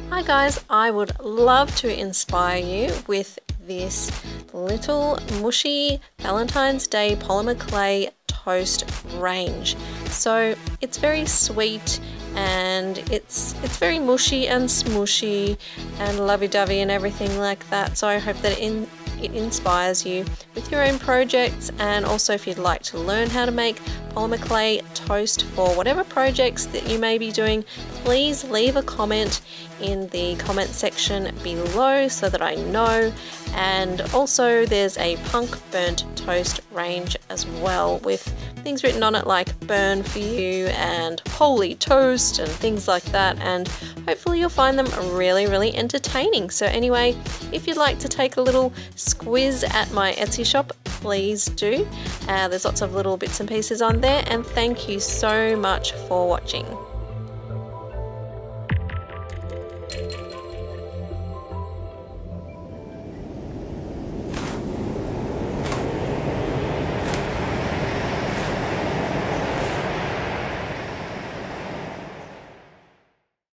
Hi guys, I would love to inspire you with this little Mooshy Valentine's Day polymer clay toast range. So it's very sweet and it's very mushy and smooshy and lovey-dovey and everything like that. So I hope that it inspires you with your own projects, and also if you'd like to learn how to make polymer clay toast for whatever projects that you may be doing, please leave a comment in the comment section below so that I know. And also there's a punk burnt toast range as well with things written on it like burn for you and holy toast and things like that, and hopefully you'll find them really entertaining. So anyway, if you'd like to take a little squiz at my Etsy shop, please do. There's lots of little bits and pieces on there, and thank you so much for watching.